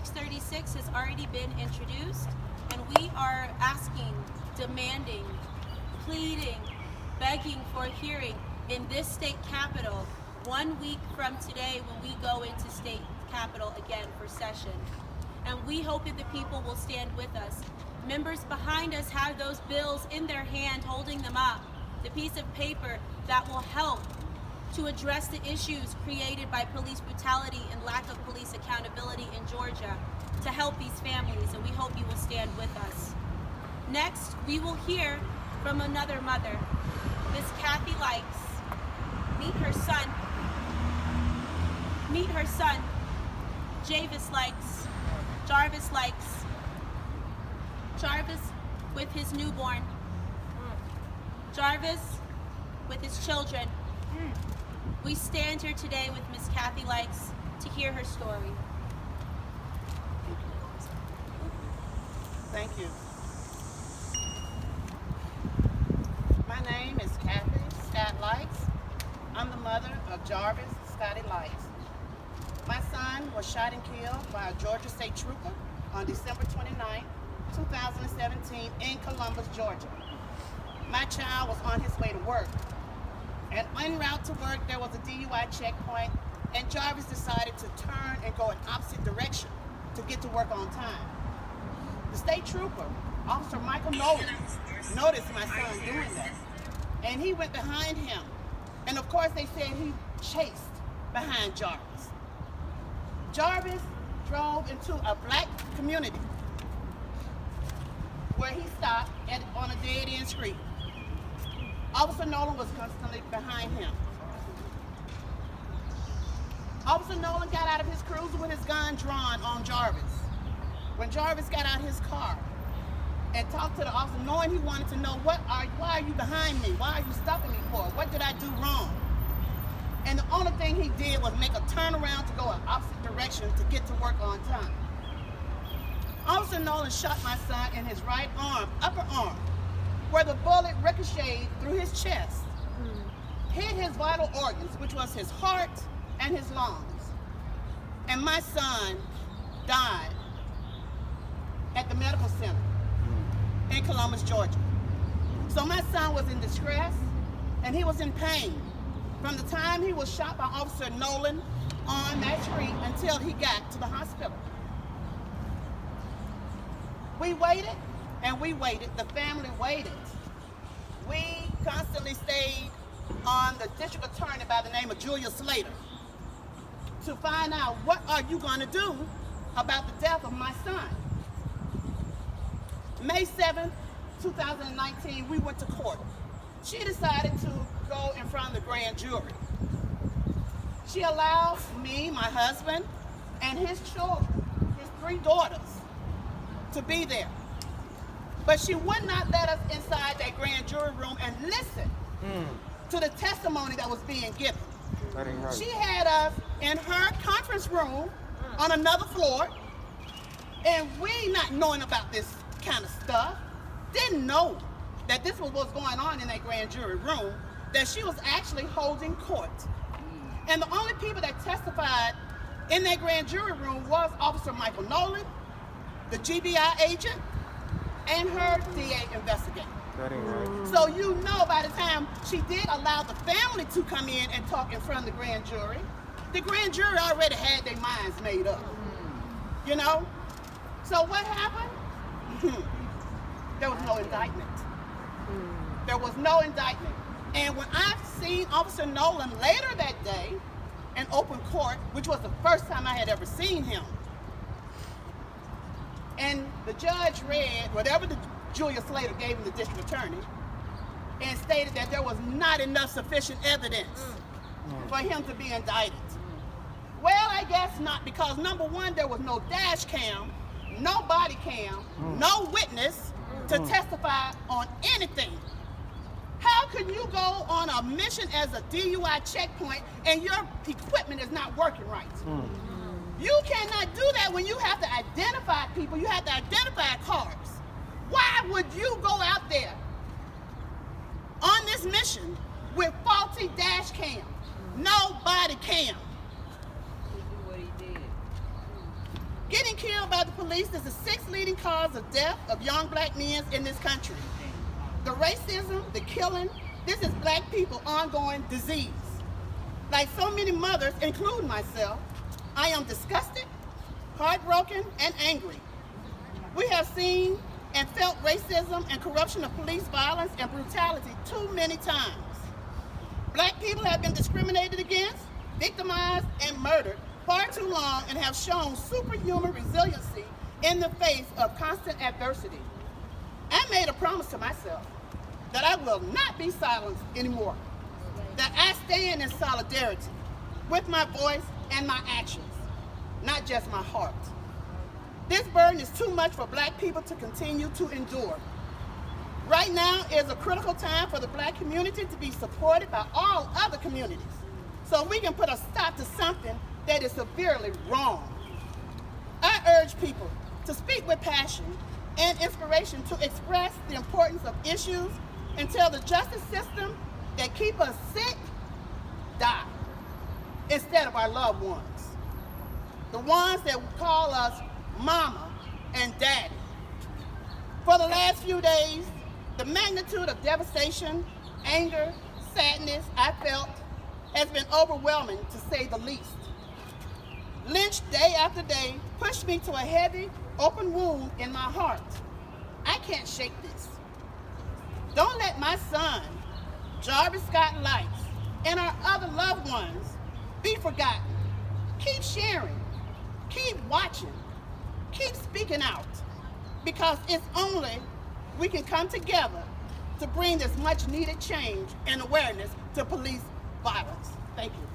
636 has already been introduced, and we are asking, demanding, pleading, begging for a hearing in this state capitol 1 week from today when we go into state capitol again for session. And we hope that the people will stand with us. Members behind us have those bills in their hand, holding them up, the piece of paper that will help to address the issues created by police brutality and lack of police accountability in Georgia, to help these families, and we hope you will stand with us. Next, we will hear from another mother, Miss Kathy Lykes. Meet her son, Jarvis Lykes. Jarvis with his newborn. Jarvis with his children. We stand here today with Miss Kathy Lykes to hear her story. Thank you. My name is Kathy Scott Lykes. I'm the mother of Jarvis Scotty Lykes. My son was shot and killed by a Georgia State Trooper on December 29, 2017 in Columbus, Georgia. My child was on his way to work. And en route to work, there was a DUI checkpoint, and Jarvis decided to turn and go in opposite direction to get to work on time. The state trooper, Officer Michael Nolan, noticed my son doing that, and he went behind him. And of course, they said he chased behind Jarvis. Jarvis drove into a black community where he stopped on a dead-end street. Officer Nolan was constantly behind him. Officer Nolan got out of his cruiser with his gun drawn on Jarvis. When Jarvis got out his car and talked to the officer, knowing he wanted to know, why are you behind me? Why are you stopping me for? What did I do wrong? And the only thing he did was make a turnaround to go in opposite direction to get to work on time. Officer Nolan shot my son in his right arm, upper arm, where the bullet ricocheted through his chest, hit his vital organs, which was his heart and his lungs. And my son died at the medical center in Columbus, Georgia. So my son was in distress and he was in pain from the time he was shot by Officer Nolan on that street until he got to the hospital. We waited and we waited, the family waited. We constantly stayed on the district attorney by the name of Julia Slater to find out, what are you going to do about the death of my son? May 7th, 2019, we went to court. She decided to go in front of the grand jury. She allowed me, my husband, and his children, his 3 daughters, to be there. But she would not let us inside that grand jury room and listen to the testimony that was being given. She had us in her conference room on another floor, and we, not knowing about this kind of stuff, didn't know that this was what's going on in that grand jury room, that she was actually holding court. And the only people that testified in that grand jury room was Officer Michael Nolan, the GBI agent, and her DA investigator. So you know, by the time she did allow the family to come in and talk in front of the grand jury already had their minds made up. You know? So what happened? There was no indictment. There was no indictment. And when I seen Officer Nolan later that day in open court, which was the first time I had ever seen him, and the judge read whatever the Julia Slater gave him, the district attorney, and stated that there was not enough sufficient evidence for him to be indicted. Well, I guess not, because number one, there was no dash cam, no body cam, no witness to testify on anything. How can you go on a mission as a DUI checkpoint and your equipment is not working right? You cannot do that when you have to identify people, you have to identify cars. Why would you go out there on this mission with faulty dash cam, no body cam? He knew what he did. Getting killed police is the sixth leading cause of death of young black men in this country. The racism, the killing, this is black people ongoing disease. Like so many mothers, including myself, I am disgusted, heartbroken, and angry. We have seen and felt racism and corruption of police violence and brutality too many times. Black people have been discriminated against, victimized, and murdered far too long and have shown superhuman resiliency in the face of constant adversity. I made a promise to myself that I will not be silenced anymore, that I stand in solidarity with my voice and my actions, not just my heart. This burden is too much for black people to continue to endure. Right now is a critical time for the black community to be supported by all other communities so we can put a stop to something that is severely wrong. I urge people to speak with passion and inspiration to express the importance of issues until the justice system that keep us sick die instead of our loved ones. The ones that call us mama and daddy. For the last few days, the magnitude of devastation, anger, sadness I felt has been overwhelming to say the least. Lynched day after day pushed me to a heavy, open wound in my heart. I can't shake this. Don't let my son, Jarvis Scott Lykes, and our other loved ones be forgotten. Keep sharing, keep watching, keep speaking out, because it's only we can come together to bring this much needed change and awareness to police violence. Thank you.